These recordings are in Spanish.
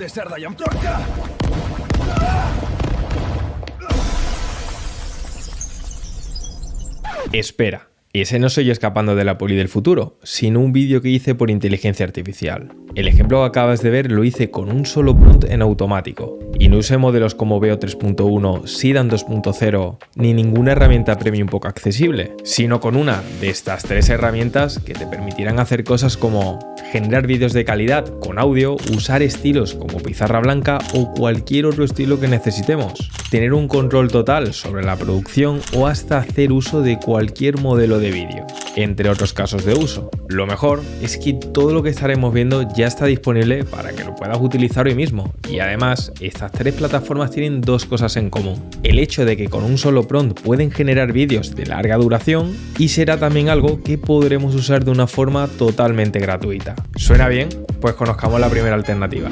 de ser Diane Tronca. Espera, ese no soy yo escapando de la poli del futuro, sino un vídeo que hice por inteligencia artificial. El ejemplo que acabas de ver lo hice con un solo prompt en automático, y no usé modelos como Veo 3.1, Sedan 2.0, ni ninguna herramienta premium poco accesible, sino con una de estas 3 herramientas que te permitirán hacer cosas como generar vídeos de calidad con audio, usar estilos como pizarra blanca o cualquier otro estilo que necesitemos, tener un control total sobre la producción o hasta hacer uso de cualquier modelo de vídeo, entre otros casos de uso. Lo mejor es que todo lo que estaremos viendo ya está disponible para que lo puedas utilizar hoy mismo, y además estas 3 plataformas tienen 2 cosas en común: el hecho de que con un solo prompt pueden generar vídeos de larga duración, y será también algo que podremos usar de una forma totalmente gratuita. ¿Suena bien? Pues conozcamos la primera alternativa.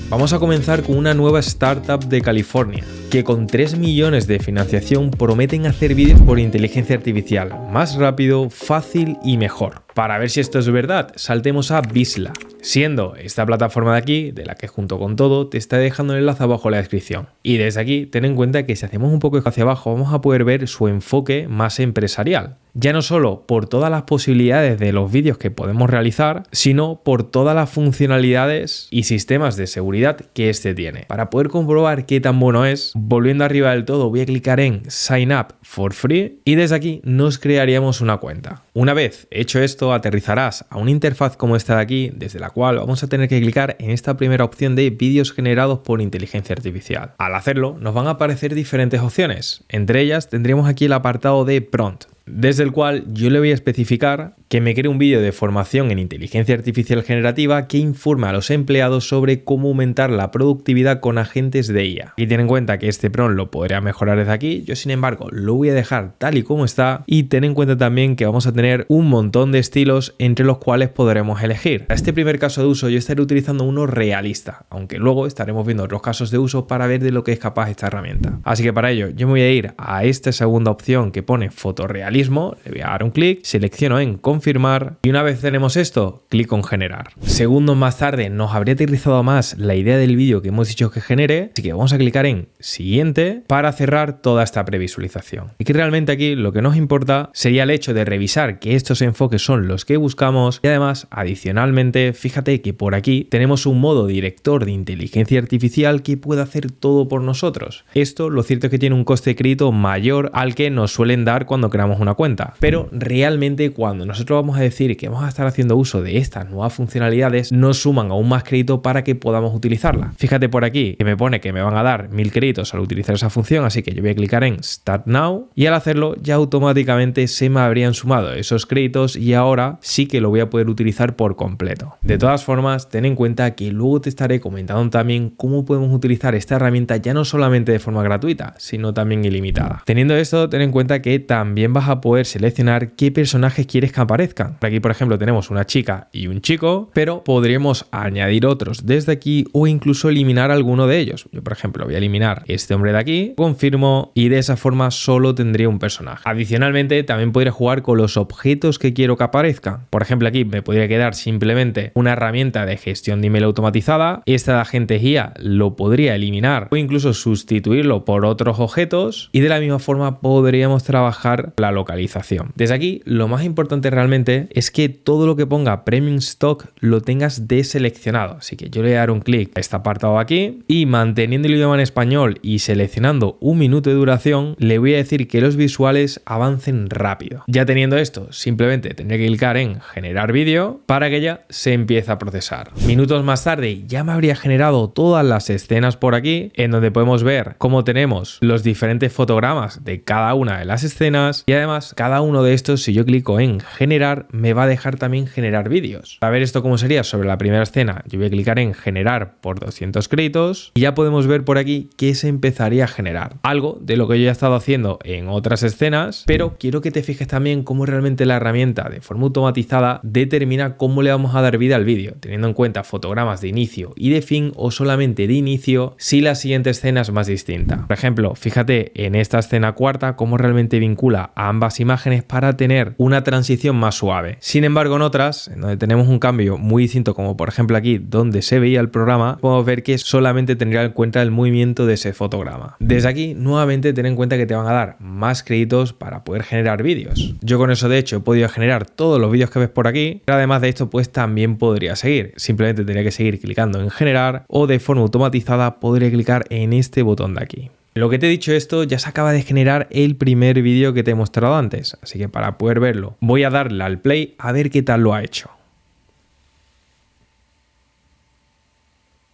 Vamos a comenzar con una nueva startup de California, que con 3 millones de financiación prometen hacer vídeos por inteligencia artificial, más rápido, fácil y mejor. Para ver si esto es verdad, saltemos a Visla, siendo esta plataforma de aquí, de la que junto con todo te está dejando el enlace abajo en la descripción. Y desde aquí, ten en cuenta que si hacemos un poco hacia abajo, vamos a poder ver su enfoque más empresarial. Ya no solo por todas las posibilidades de los vídeos que podemos realizar, sino por todas las funcionalidades y sistemas de seguridad que este tiene. Para poder comprobar qué tan bueno es, volviendo arriba del todo, voy a clicar en Sign Up for Free y desde aquí nos crearíamos una cuenta. Una vez hecho esto, aterrizarás a una interfaz como esta de aquí, desde la cual vamos a tener que clicar en esta primera opción de vídeos generados por inteligencia artificial. Al hacerlo, nos van a aparecer diferentes opciones. Entre ellas tendríamos aquí el apartado de Prompt, desde el cual yo le voy a especificar que me cree un vídeo de formación en inteligencia artificial generativa que informe a los empleados sobre cómo aumentar la productividad con agentes de IA. Y ten en cuenta que este prompt lo podría mejorar desde aquí, yo sin embargo lo voy a dejar tal y como está, y ten en cuenta también que vamos a tener un montón de estilos entre los cuales podremos elegir. Para este primer caso de uso yo estaré utilizando uno realista, aunque luego estaremos viendo otros casos de uso para ver de lo que es capaz esta herramienta. Así que para ello yo me voy a ir a esta segunda opción que pone fotorrealismo, le voy a dar un clic, selecciono en confirmar y una vez tenemos esto, clic en generar. Segundos más tarde nos habría aterrizado más la idea del vídeo que hemos dicho que genere, así que vamos a clicar en siguiente para cerrar toda esta previsualización. Y que realmente aquí lo que nos importa sería el hecho de revisar que estos enfoques son los que buscamos, y además adicionalmente fíjate que por aquí tenemos un modo director de inteligencia artificial que puede hacer todo por nosotros. Esto lo cierto es que tiene un coste de crédito mayor al que nos suelen dar cuando creamos una cuenta, pero realmente cuando nosotros vamos a decir que vamos a estar haciendo uso de estas nuevas funcionalidades, nos suman aún más crédito para que podamos utilizarla. Fíjate por aquí que me pone que me van a dar 1000 créditos al utilizar esa función, así que yo voy a clicar en Start Now y al hacerlo ya automáticamente se me habrían sumado esos créditos y ahora sí que lo voy a poder utilizar por completo. De todas formas, ten en cuenta que luego te estaré comentando también cómo podemos utilizar esta herramienta ya no solamente de forma gratuita, sino también ilimitada. Teniendo esto, ten en cuenta que también vas a poder seleccionar qué personajes quieres que aparezcan. Aquí, por ejemplo, tenemos una chica y un chico, pero podríamos añadir otros desde aquí o incluso eliminar alguno de ellos. Yo, por ejemplo, voy a eliminar este hombre de aquí, confirmo y de esa forma solo tendría un personaje. Adicionalmente, también podría jugar con los objetos que quiero que aparezcan. Por ejemplo, aquí me podría quedar simplemente una herramienta de gestión de email automatizada. Esta de agentes IA lo podría eliminar o incluso sustituirlo por otros objetos y de la misma forma podríamos trabajar la localización. Desde aquí, lo más importante realmente es que todo lo que ponga Premium Stock lo tengas deseleccionado. Así que yo le voy a dar un clic a este apartado aquí y manteniendo el idioma en español y seleccionando 1 minuto de duración, le voy a decir que los visuales avancen rápido. Ya teniendo esto, simplemente tendré que clicar en generar vídeo para que ya se empiece a procesar. Minutos más tarde ya me habría generado todas las escenas por aquí, en donde podemos ver cómo tenemos los diferentes fotogramas de cada una de las escenas y además cada uno de estos, si yo clico en generar, me va a dejar también generar vídeos. Para ver esto cómo sería sobre la primera escena, yo voy a clicar en generar por 200 créditos y ya podemos ver por aquí que se empezaría a generar. Algo de lo que yo ya he estado haciendo en otras escenas, pero quiero que te fijes también cómo realmente la herramienta de forma automatizada determina cómo le vamos a dar vida al vídeo, teniendo en cuenta fotogramas de inicio y de fin o solamente de inicio si la siguiente escena es más distinta. Por ejemplo, fíjate en esta escena cuarta cómo realmente vincula a ambas imágenes para tener una transición más más suave. Sin embargo, en otras, en donde tenemos un cambio muy distinto, como por ejemplo aquí donde se veía el programa, podemos ver que solamente tendría en cuenta el movimiento de ese fotograma. Desde aquí, nuevamente ten en cuenta que te van a dar más créditos para poder generar vídeos. Yo con eso de hecho he podido generar todos los vídeos que ves por aquí, pero además de esto pues también podría seguir. Simplemente tendría que seguir clicando en generar o de forma automatizada podría clicar en este botón de aquí. Lo que te he dicho esto ya se acaba de generar el primer vídeo que te he mostrado antes, así que para poder verlo voy a darle al play a ver qué tal lo ha hecho.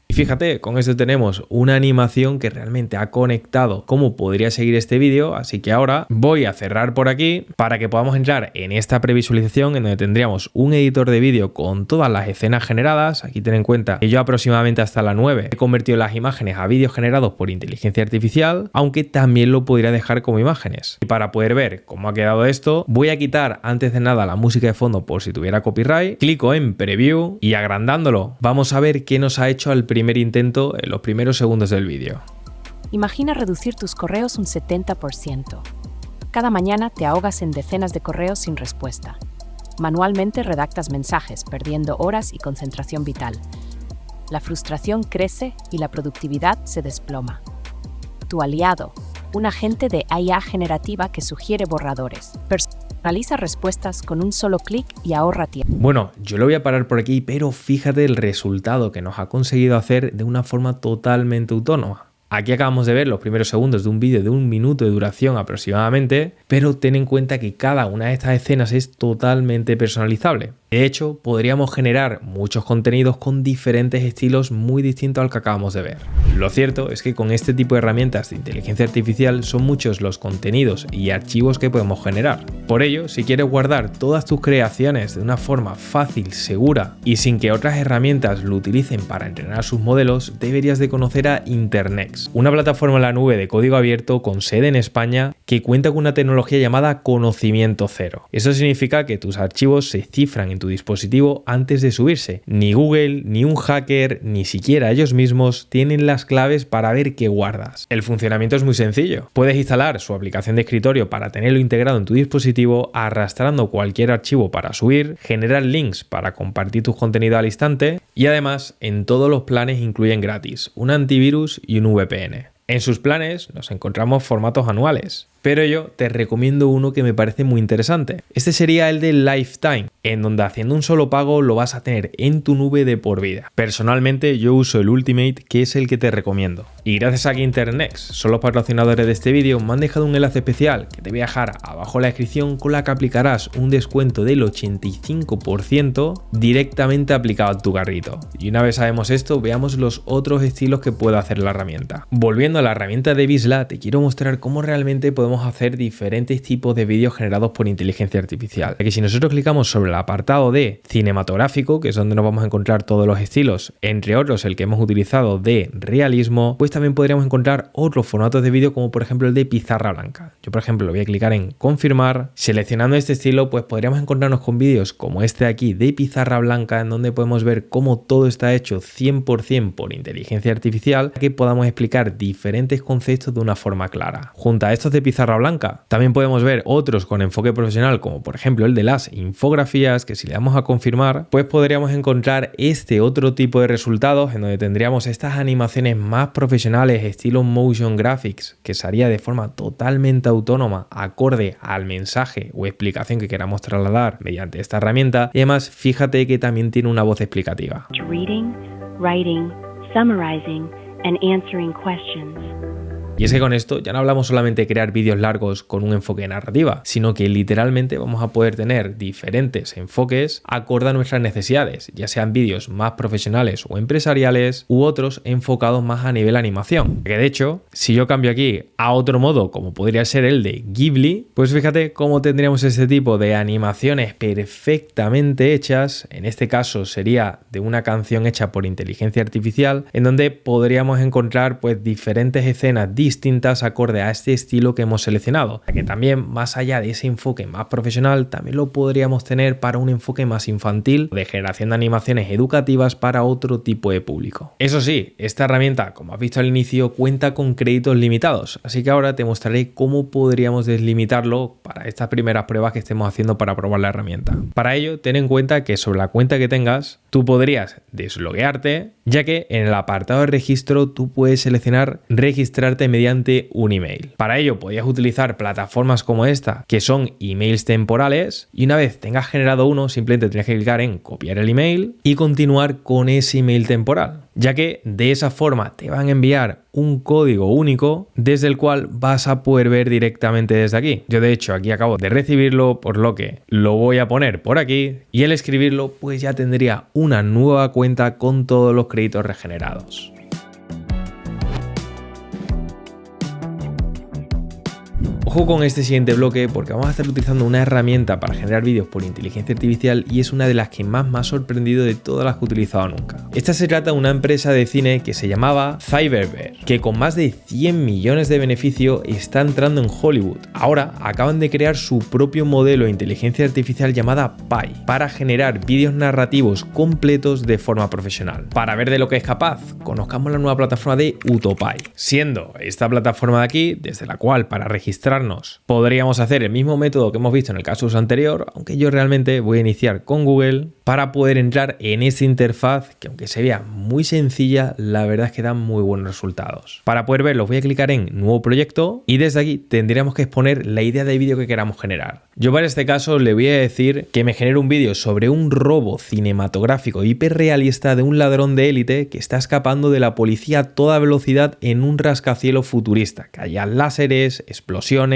Y fíjate, con esto tenemos una animación que realmente ha conectado cómo podría seguir este vídeo, así que ahora voy a cerrar por aquí para que podamos entrar en esta previsualización en donde tendríamos un editor de vídeo con todas las escenas generadas. Aquí ten en cuenta que yo aproximadamente hasta la 9 he convertido las imágenes a vídeos generados por inteligencia artificial, aunque también lo podría dejar como imágenes. Y para poder ver cómo ha quedado esto, voy a quitar antes de nada la música de fondo por si tuviera copyright, clico en Preview y agrandándolo vamos a ver qué nos ha hecho al primer intento en los primeros segundos del vídeo. Imagina reducir tus correos un 70%. Cada mañana te ahogas en decenas de correos sin respuesta. Manualmente redactas mensajes, perdiendo horas y concentración vital. La frustración crece y la productividad se desploma. Tu aliado, un agente de IA generativa que sugiere borradores. Realiza respuestas con un solo clic y ahorra tiempo. Bueno, yo lo voy a parar por aquí, pero fíjate el resultado que nos ha conseguido hacer de una forma totalmente autónoma. Aquí acabamos de ver los primeros segundos de un vídeo de 1 minuto de duración aproximadamente, pero ten en cuenta que cada una de estas escenas es totalmente personalizable. De hecho, podríamos generar muchos contenidos con diferentes estilos muy distintos al que acabamos de ver. Lo cierto es que con este tipo de herramientas de inteligencia artificial son muchos los contenidos y archivos que podemos generar. Por ello, si quieres guardar todas tus creaciones de una forma fácil, segura y sin que otras herramientas lo utilicen para entrenar sus modelos, deberías de conocer a Internext, una plataforma en la nube de código abierto con sede en España que cuenta con una tecnología llamada conocimiento cero. Eso significa que tus archivos se cifran en tu dispositivo antes de subirse. Ni Google, ni un hacker, ni siquiera ellos mismos tienen las claves para ver qué guardas. El funcionamiento es muy sencillo. Puedes instalar su aplicación de escritorio para tenerlo integrado en tu dispositivo, arrastrando cualquier archivo para subir, generar links para compartir tus contenidos al instante y además en todos los planes incluyen gratis un antivirus y un VPN. En sus planes nos encontramos formatos anuales, pero yo te recomiendo uno que me parece muy interesante. Este sería el de Lifetime, en donde haciendo un solo pago lo vas a tener en tu nube de por vida. Personalmente yo uso el Ultimate, que es el que te recomiendo. Y gracias a que Internext son los patrocinadores de este vídeo, me han dejado un enlace especial que te voy a dejar abajo en la descripción, con la que aplicarás un descuento del 85% directamente aplicado a tu carrito. Y una vez sabemos esto, veamos los otros estilos que puede hacer la herramienta. Volviendo a la herramienta de Visla, te quiero mostrar cómo realmente podemos hacer diferentes tipos de vídeos generados por inteligencia artificial. Aquí si nosotros clicamos sobre el apartado de cinematográfico, que es donde nos vamos a encontrar todos los estilos, entre otros el que hemos utilizado de realismo, pues también podríamos encontrar otros formatos de vídeo como por ejemplo el de pizarra blanca. Yo por ejemplo voy a clicar en confirmar. Seleccionando este estilo pues podríamos encontrarnos con vídeos como este de aquí de pizarra blanca, en donde podemos ver cómo todo está hecho 100% por inteligencia artificial, que podamos explicar diferentes conceptos de una forma clara. Junto a estos de pizarra blanca también podemos ver otros con enfoque profesional, como por ejemplo el de las infografías, que si le damos a confirmar pues podríamos encontrar este otro tipo de resultados, en donde tendríamos estas animaciones más profesionales estilo motion graphics, que se haría de forma totalmente autónoma acorde al mensaje o explicación que queramos trasladar mediante esta herramienta. Y además fíjate que también tiene una voz explicativa. Reading, writing, summarizing and answering questions. Y es que con esto ya no hablamos solamente de crear vídeos largos con un enfoque de narrativa, sino que literalmente vamos a poder tener diferentes enfoques acorde a nuestras necesidades, ya sean vídeos más profesionales o empresariales u otros enfocados más a nivel animación. Que de hecho, si yo cambio aquí a otro modo, como podría ser el de Ghibli, pues fíjate cómo tendríamos este tipo de animaciones perfectamente hechas. En este caso sería de una canción hecha por inteligencia artificial, en donde podríamos encontrar pues diferentes escenas distintas distintas acorde a este estilo que hemos seleccionado, ya que también más allá de ese enfoque más profesional también lo podríamos tener para un enfoque más infantil de generación de animaciones educativas para otro tipo de público. Eso sí, esta herramienta, como has visto al inicio, cuenta con créditos limitados, así que ahora te mostraré cómo podríamos deslimitarlo para estas primeras pruebas que estemos haciendo para probar la herramienta. Para ello, ten en cuenta que sobre la cuenta que tengas, tú podrías desloguearte, ya que en el apartado de registro tú puedes seleccionar registrarte mediante un email. Para ello podrías utilizar plataformas como esta, que son emails temporales, y una vez tengas generado uno, simplemente tienes que clicar en copiar el email y continuar con ese email temporal, ya que de esa forma te van a enviar un código único desde el cual vas a poder ver directamente desde aquí. Yo de hecho aquí acabo de recibirlo, por lo que lo voy a poner por aquí y al escribirlo pues ya tendría una nueva cuenta con todos los créditos regenerados. Ojo con este siguiente bloque porque vamos a estar utilizando una herramienta para generar vídeos por inteligencia artificial y es una de las que más me ha sorprendido de todas las que he utilizado nunca. Esta se trata de una empresa de cine que se llamaba Cyberbear, que con más de 100 millones de beneficio está entrando en Hollywood. Ahora acaban de crear su propio modelo de inteligencia artificial llamada Pi para generar vídeos narrativos completos de forma profesional. Para ver de lo que es capaz, conozcamos la nueva plataforma de Utopie, siendo esta plataforma de aquí desde la cual para registrarnos podríamos hacer el mismo método que hemos visto en el caso anterior, aunque yo realmente voy a iniciar con Google para poder entrar en esta interfaz que aunque se vea muy sencilla, la verdad es que da muy buenos resultados. Para poder verlo voy a clicar en nuevo proyecto y desde aquí tendríamos que exponer la idea de vídeo que queramos generar. Yo para este caso le voy a decir que me genere un vídeo sobre un robo cinematográfico hiperrealista de un ladrón de élite que está escapando de la policía a toda velocidad en un rascacielos futurista, que haya láseres, explosiones,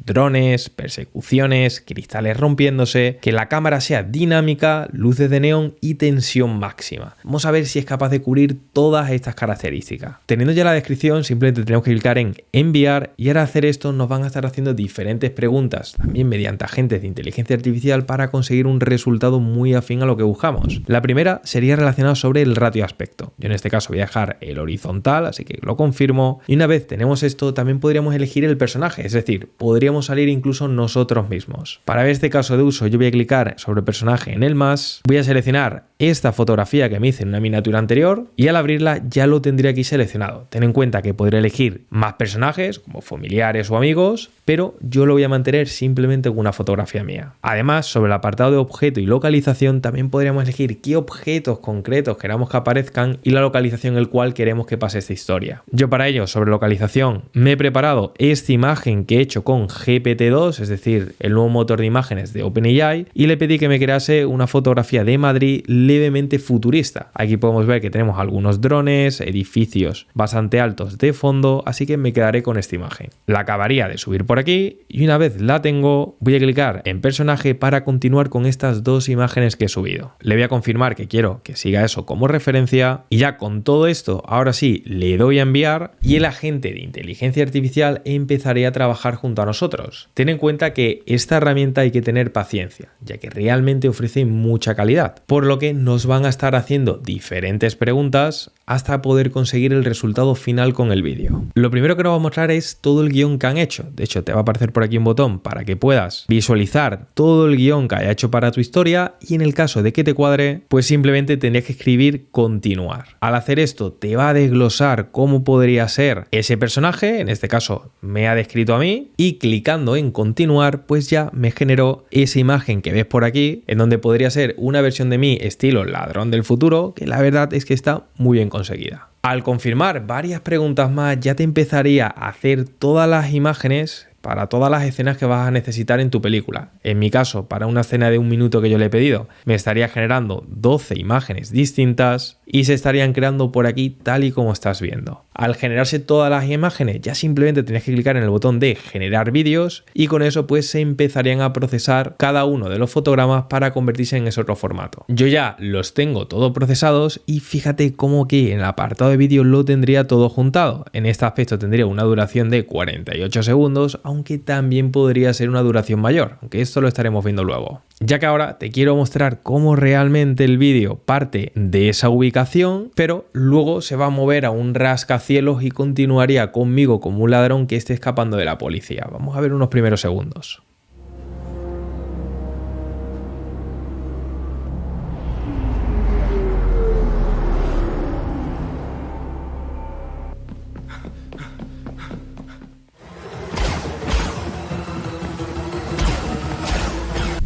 drones, persecuciones, cristales rompiéndose, que la cámara sea dinámica, luces de neón y tensión máxima. Vamos a ver si es capaz de cubrir todas estas características. Teniendo ya la descripción, simplemente tenemos que clicar en enviar y al hacer esto nos van a estar haciendo diferentes preguntas, también mediante agentes de inteligencia artificial para conseguir un resultado muy afín a lo que buscamos. La primera sería relacionada sobre el ratio aspecto. Yo en este caso voy a dejar el horizontal, así que lo confirmo. Y una vez tenemos esto, también podríamos elegir el personaje, es decir, podríamos salir incluso nosotros mismos. Para ver este caso de uso, yo voy a clicar sobre personaje en el más, voy a seleccionar esta fotografía que me hice en una miniatura anterior y al abrirla ya lo tendría aquí seleccionado. Ten en cuenta que podré elegir más personajes como familiares o amigos, pero yo lo voy a mantener simplemente con una fotografía mía. Además, sobre el apartado de objeto y localización también podríamos elegir qué objetos concretos queramos que aparezcan y la localización en el cual queremos que pase esta historia. Yo para ello, sobre localización, me he preparado esta imagen que he hecho con GPT-2, es decir, el nuevo motor de imágenes de OpenAI, y le pedí que me crease una fotografía de Madrid levemente futurista. Aquí podemos ver que tenemos algunos drones, edificios bastante altos de fondo, así que me quedaré con esta imagen. La acabaría de subir por aquí y una vez la tengo, voy a clicar en personaje para continuar con estas dos imágenes que he subido. Le voy a confirmar que quiero que siga eso como referencia y ya con todo esto, ahora sí, le doy a enviar y el agente de inteligencia artificial empezaría a trabajar junto a nosotros. Ten en cuenta que esta herramienta hay que tener paciencia, ya que realmente ofrece mucha calidad, por lo que nos van a estar haciendo diferentes preguntas hasta poder conseguir el resultado final con el vídeo. Lo primero que nos va a mostrar es todo el guión que han hecho. De hecho, te va a aparecer por aquí un botón para que puedas visualizar todo el guión que haya hecho para tu historia y en el caso de que te cuadre, pues simplemente tendrías que escribir continuar. Al hacer esto, te va a desglosar cómo podría ser ese personaje, en este caso me ha descrito a mí, y clicando en continuar, pues ya me generó esa imagen que ves por aquí, en donde podría ser una versión de mí estilo ladrón del futuro, que la verdad es que está muy bien conseguida. Al confirmar varias preguntas más, ya te empezaría a hacer todas las imágenes para todas las escenas que vas a necesitar en tu película. En mi caso, para una escena de 1 minuto que yo le he pedido, me estaría generando 12 imágenes distintas y se estarían creando por aquí tal y como estás viendo. Al generarse todas las imágenes, ya simplemente tienes que clicar en el botón de generar vídeos y con eso pues se empezarían a procesar cada uno de los fotogramas para convertirse en ese otro formato. Yo ya los tengo todos procesados y fíjate cómo que en el apartado de vídeo lo tendría todo juntado. En este aspecto tendría una duración de 48 segundos, aunque también podría ser una duración mayor, aunque esto lo estaremos viendo luego. Ya que ahora te quiero mostrar cómo realmente el vídeo parte de esa ubicación, pero luego se va a mover a un rascacielos y continuaría conmigo como un ladrón que esté escapando de la policía. Vamos a ver unos primeros segundos.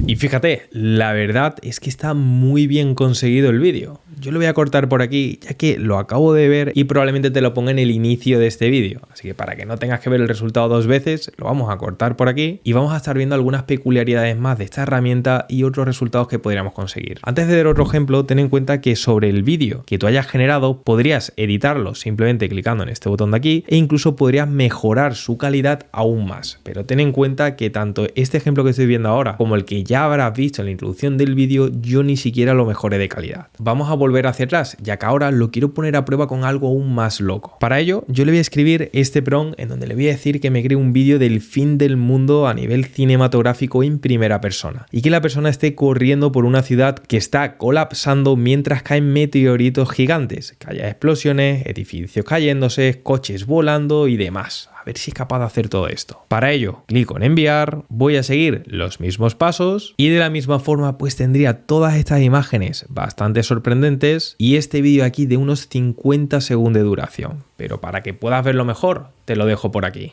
Y fíjate, la verdad es que está muy bien conseguido el vídeo. Yo lo voy a cortar por aquí, ya que lo acabo de ver y probablemente te lo ponga en el inicio de este vídeo. Así que para que no tengas que ver el resultado dos veces, lo vamos a cortar por aquí y vamos a estar viendo algunas peculiaridades más de esta herramienta y otros resultados que podríamos conseguir. Antes de ver otro ejemplo, ten en cuenta que sobre el vídeo que tú hayas generado, podrías editarlo simplemente clicando en este botón de aquí e incluso podrías mejorar su calidad aún más. Pero ten en cuenta que tanto este ejemplo que estoy viendo ahora como el que ya habrás visto en la introducción del vídeo, yo ni siquiera lo mejoré de calidad. Vamos a volver hacia atrás, ya que ahora lo quiero poner a prueba con algo aún más loco. Para ello, yo le voy a escribir este prompt en donde le voy a decir que me cree un vídeo del fin del mundo a nivel cinematográfico en primera persona y que la persona esté corriendo por una ciudad que está colapsando mientras caen meteoritos gigantes, que haya explosiones, edificios cayéndose, coches volando y demás. A ver si es capaz de hacer todo esto. Para ello, clico en enviar, voy a seguir los mismos pasos y de la misma forma pues tendría todas estas imágenes bastante sorprendentes y este vídeo aquí de unos 50 segundos de duración. Pero para que puedas verlo mejor, te lo dejo por aquí.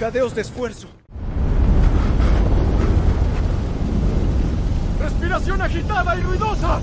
Jadeos de esfuerzo. Respiración agitada y ruidosa.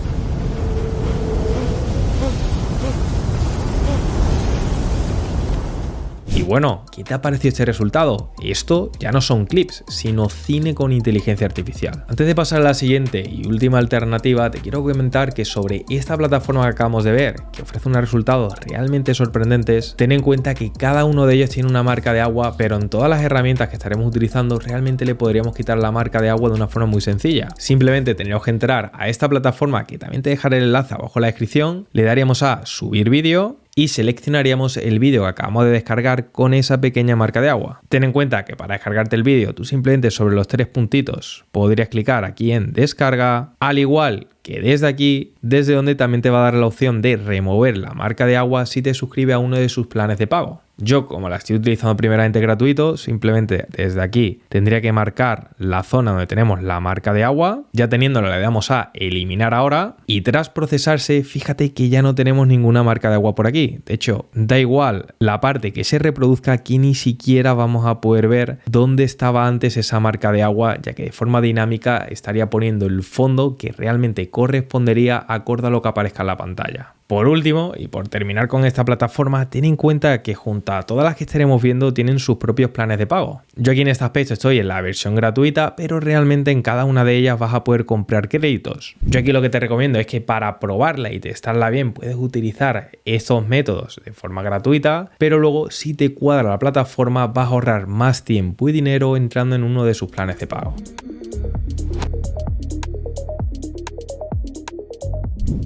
Y bueno, ¿qué te ha parecido este resultado? Esto ya no son clips, sino cine con inteligencia artificial. Antes de pasar a la siguiente y última alternativa, te quiero comentar que sobre esta plataforma que acabamos de ver, que ofrece unos resultados realmente sorprendentes, ten en cuenta que cada uno de ellos tiene una marca de agua, pero en todas las herramientas que estaremos utilizando realmente le podríamos quitar la marca de agua de una forma muy sencilla. Simplemente tendríamos que entrar a esta plataforma, que también te dejaré el enlace abajo en la descripción, le daríamos a subir vídeo y seleccionaríamos el vídeo que acabamos de descargar con esa pequeña marca de agua. Ten en cuenta que para descargarte el vídeo, tú simplemente sobre los tres puntitos podrías clicar aquí en descarga, al igual que desde aquí, desde donde también te va a dar la opción de remover la marca de agua si te suscribes a uno de sus planes de pago. Yo, como la estoy utilizando primeramente gratuito, simplemente desde aquí tendría que marcar la zona donde tenemos la marca de agua. Ya teniéndola le damos a eliminar ahora y tras procesarse, fíjate que ya no tenemos ninguna marca de agua por aquí. De hecho, da igual la parte que se reproduzca, aquí ni siquiera vamos a poder ver dónde estaba antes esa marca de agua, ya que de forma dinámica estaría poniendo el fondo que realmente correspondería acorde a lo que aparezca en la pantalla. Por último, y por terminar con esta plataforma, ten en cuenta que junto a todas las que estaremos viendo tienen sus propios planes de pago. Yo aquí en este aspecto estoy en la versión gratuita, pero realmente en cada una de ellas vas a poder comprar créditos. Yo aquí lo que te recomiendo es que para probarla y testarla bien puedes utilizar estos métodos de forma gratuita, pero luego si te cuadra la plataforma vas a ahorrar más tiempo y dinero entrando en uno de sus planes de pago.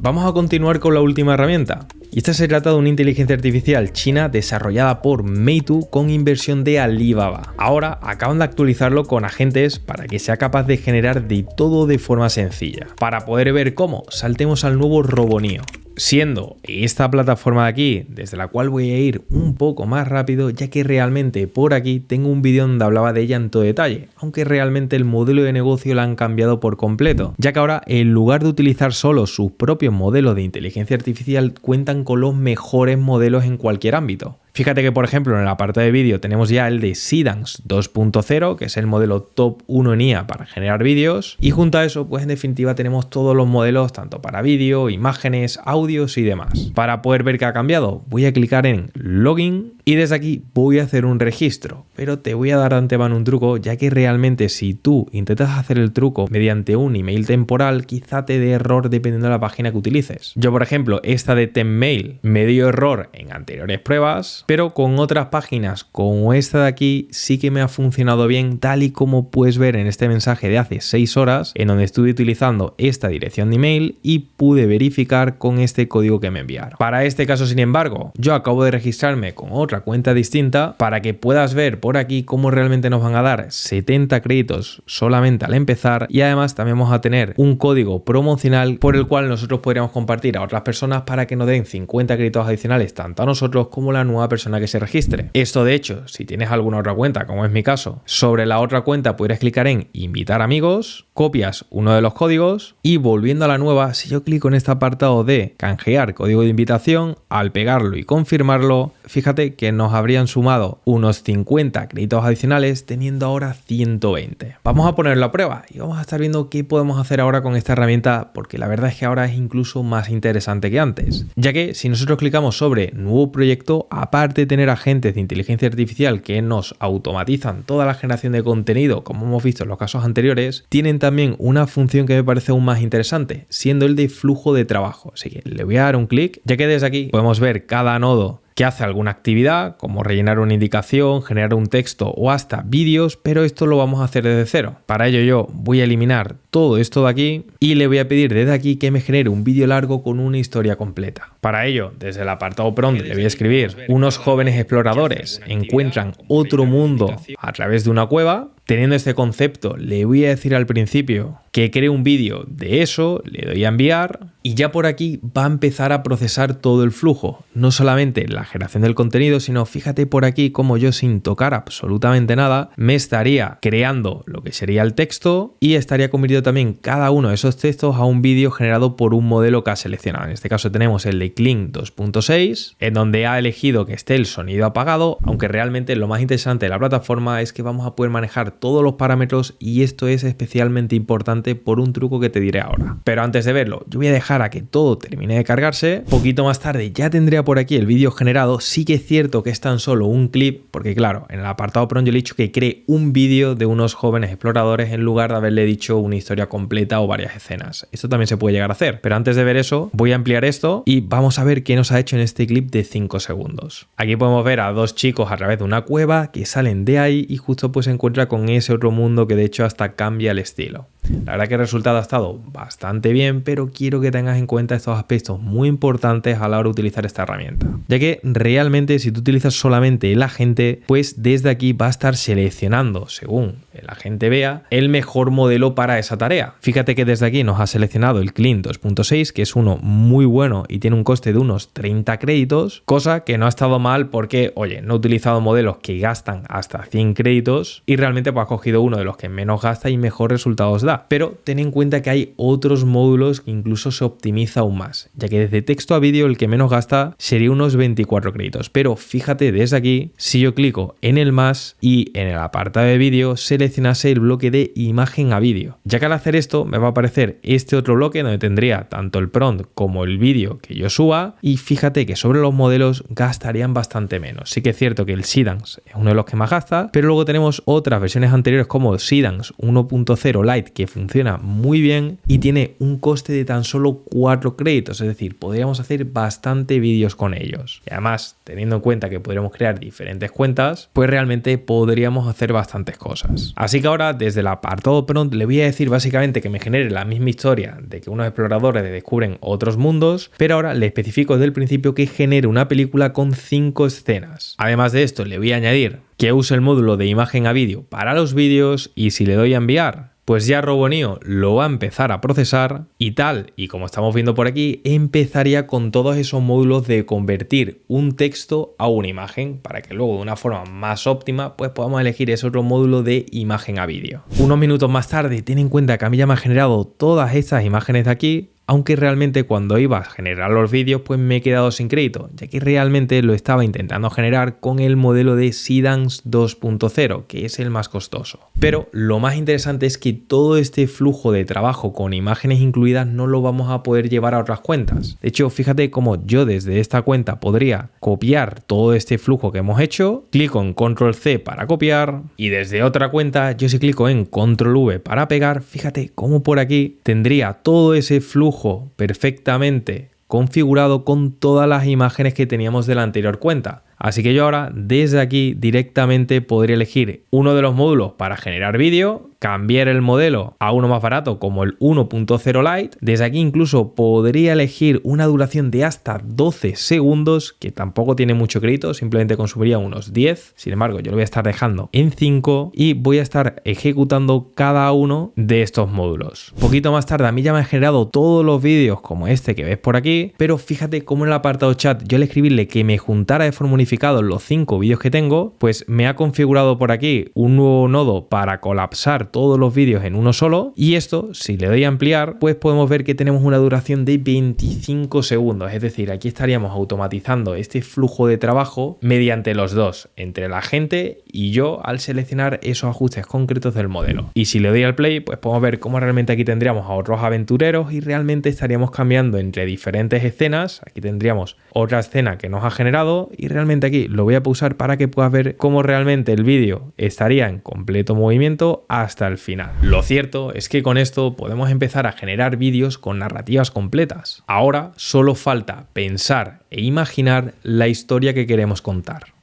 Vamos a continuar con la última herramienta. Y esta se trata de una inteligencia artificial china desarrollada por Meitu con inversión de Alibaba. Ahora acaban de actualizarlo con agentes para que sea capaz de generar de todo de forma sencilla. Para poder ver cómo, saltemos al nuevo Robonio. Siendo esta plataforma de aquí, desde la cual voy a ir un poco más rápido, ya que realmente por aquí tengo un vídeo donde hablaba de ella en todo detalle, aunque realmente el modelo de negocio lo han cambiado por completo, ya que ahora en lugar de utilizar solo sus propios modelos de inteligencia artificial, cuentan con los mejores modelos en cualquier ámbito. Fíjate que, por ejemplo, en el apartado de vídeo tenemos ya el de Seedance 2.0, que es el modelo top 1 en IA para generar vídeos, y junto a eso, pues en definitiva tenemos todos los modelos tanto para vídeo, imágenes, audios y demás. Para poder ver qué ha cambiado, voy a clicar en Login y desde aquí voy a hacer un registro, pero te voy a dar de antemano un truco, ya que realmente si tú intentas hacer el truco mediante un email temporal, quizá te dé error dependiendo de la página que utilices. Yo, por ejemplo, esta de Tenmail me dio error en anteriores pruebas, pero con otras páginas como esta de aquí sí que me ha funcionado bien, tal y como puedes ver en este mensaje de hace 6 horas, en donde estuve utilizando esta dirección de email y pude verificar con este código que me enviaron. Para este caso, sin embargo, yo acabo de registrarme con otra cuenta distinta para que puedas ver por aquí cómo realmente nos van a dar 70 créditos solamente al empezar, y además también vamos a tener un código promocional por el cual nosotros podríamos compartir a otras personas para que nos den 50 créditos adicionales tanto a nosotros como a la nueva persona que se registre. Esto, de hecho, si tienes alguna otra cuenta, como es mi caso, sobre la otra cuenta podrías clicar en invitar amigos, copias uno de los códigos y volviendo a la nueva, si yo clico en este apartado de canjear código de invitación, al pegarlo y confirmarlo, fíjate que nos habrían sumado unos 50 créditos adicionales teniendo ahora 120. Vamos a ponerlo a prueba y vamos a estar viendo qué podemos hacer ahora con esta herramienta, porque la verdad es que ahora es incluso más interesante que antes, ya que si nosotros clicamos sobre nuevo proyecto, aparte de tener agentes de inteligencia artificial que nos automatizan toda la generación de contenido como hemos visto en los casos anteriores, tienen también una función que me parece aún más interesante, siendo el de flujo de trabajo. Así que le voy a dar un clic, ya que desde aquí podemos ver cada nodo que hace alguna actividad, como rellenar una indicación, generar un texto o hasta vídeos, pero esto lo vamos a hacer desde cero. Para ello yo voy a eliminar todo esto de aquí y le voy a pedir desde aquí que me genere un vídeo largo con una historia completa. Para ello, desde el apartado prompt le voy a escribir: unos jóvenes exploradores encuentran otro mundo a través de una cueva. Teniendo este concepto, le voy a decir al principio que cree un vídeo de eso, le doy a enviar y ya por aquí va a empezar a procesar todo el flujo. No solamente la generación del contenido, sino fíjate por aquí como yo sin tocar absolutamente nada me estaría creando lo que sería el texto y estaría convirtiendo también cada uno de esos textos a un vídeo generado por un modelo que ha seleccionado. En este caso tenemos el de Kling 2.6, en donde ha elegido que esté el sonido apagado, aunque realmente lo más interesante de la plataforma es que vamos a poder manejar todos los parámetros y esto es especialmente importante por un truco que te diré ahora. Pero antes de verlo, yo voy a dejar a que todo termine de cargarse. Poquito más tarde ya tendría por aquí el vídeo generado. Sí que es cierto que es tan solo un clip, porque claro, en el apartado prompt yo le he dicho que cree un vídeo de unos jóvenes exploradores en lugar de haberle dicho una historia completa o varias escenas. Esto también se puede llegar a hacer, pero antes de ver eso voy a ampliar esto y vamos a ver qué nos ha hecho en este clip de 5 segundos. Aquí podemos ver a dos chicos a través de una cueva que salen de ahí y justo pues se encuentra con ese otro mundo que de hecho hasta cambia el estilo. La verdad que el resultado ha estado bastante bien, pero quiero que tengas en cuenta estos aspectos muy importantes a la hora de utilizar esta herramienta, ya que realmente si tú utilizas solamente el agente, pues desde aquí va a estar seleccionando, según el agente vea, el mejor modelo para esa tarea. Fíjate que desde aquí nos ha seleccionado el Kling 2.6, que es uno muy bueno y tiene un coste de unos 30 créditos, cosa que no ha estado mal porque, oye, no he utilizado modelos que gastan hasta 100 créditos y realmente pues, ha cogido uno de los que menos gasta y mejor resultados da. Pero ten en cuenta que hay otros módulos que incluso se optimiza aún más, ya que desde texto a vídeo el que menos gasta sería unos 24 créditos. Pero fíjate desde aquí, si yo clico en el más y en el apartado de vídeo seleccionase el bloque de imagen a vídeo, ya que al hacer esto me va a aparecer este otro bloque donde tendría tanto el prompt como el vídeo que yo suba y fíjate que sobre los modelos gastarían bastante menos. Sí que es cierto que el Seedance es uno de los que más gasta, pero luego tenemos otras versiones anteriores como Seedance 1.0 Lite que funciona muy bien y tiene un coste de tan solo 4 créditos, es decir, podríamos hacer bastante vídeos con ellos. Y además, teniendo en cuenta que podríamos crear diferentes cuentas, pues realmente podríamos hacer bastantes cosas. Así que ahora, desde el apartado prompt, le voy a decir básicamente que me genere la misma historia de que unos exploradores descubren otros mundos, pero ahora le especifico desde el principio que genere una película con 5 escenas. Además de esto, le voy a añadir que use el módulo de imagen a vídeo para los vídeos y si le doy a enviar, pues ya Roboneo lo va a empezar a procesar y tal, y como estamos viendo por aquí, empezaría con todos esos módulos de convertir un texto a una imagen para que luego de una forma más óptima pues podamos elegir ese otro módulo de imagen a vídeo. Unos minutos más tarde, ten en cuenta que a mí ya me ha generado todas estas imágenes de aquí. aunque realmente cuando iba a generar los vídeos pues me he quedado sin crédito, ya que realmente lo estaba intentando generar con el modelo de Seedance 2.0, que es el más costoso. Pero lo más interesante es que todo este flujo de trabajo con imágenes incluidas no lo vamos a poder llevar a otras cuentas. De hecho, fíjate cómo yo desde esta cuenta podría copiar todo este flujo que hemos hecho, clico en Control C para copiar y desde otra cuenta yo si clico en Control V para pegar, fíjate cómo por aquí tendría todo ese flujo perfectamente configurado con todas las imágenes que teníamos de la anterior cuenta. Así que yo ahora desde aquí directamente podría elegir uno de los módulos para generar vídeo, cambiar el modelo a uno más barato como el 1.0 Lite. Desde aquí incluso podría elegir una duración de hasta 12 segundos, que tampoco tiene mucho crédito, simplemente consumiría unos 10. Sin embargo, yo lo voy a estar dejando en 5 y voy a estar ejecutando cada uno de estos módulos. Un poquito más tarde a mí ya me han generado todos los vídeos como este que ves por aquí, pero fíjate cómo en el apartado chat yo al escribirle que me juntara de forma unificada los 5 vídeos que tengo, pues me ha configurado por aquí un nuevo nodo para colapsar todos los vídeos en uno solo, y esto, si le doy a ampliar, pues podemos ver que tenemos una duración de 25 segundos, es decir, aquí estaríamos automatizando este flujo de trabajo mediante los dos, entre la gente y yo al seleccionar esos ajustes concretos del modelo. Y si le doy al play, pues podemos ver cómo realmente aquí tendríamos a otros aventureros y realmente estaríamos cambiando entre diferentes escenas. Aquí tendríamos otra escena que nos ha generado y realmente aquí lo voy a pausar para que puedas ver cómo realmente el vídeo estaría en completo movimiento hasta el final. Lo cierto es que con esto podemos empezar a generar vídeos con narrativas completas. Ahora solo falta pensar e imaginar la historia que queremos contar.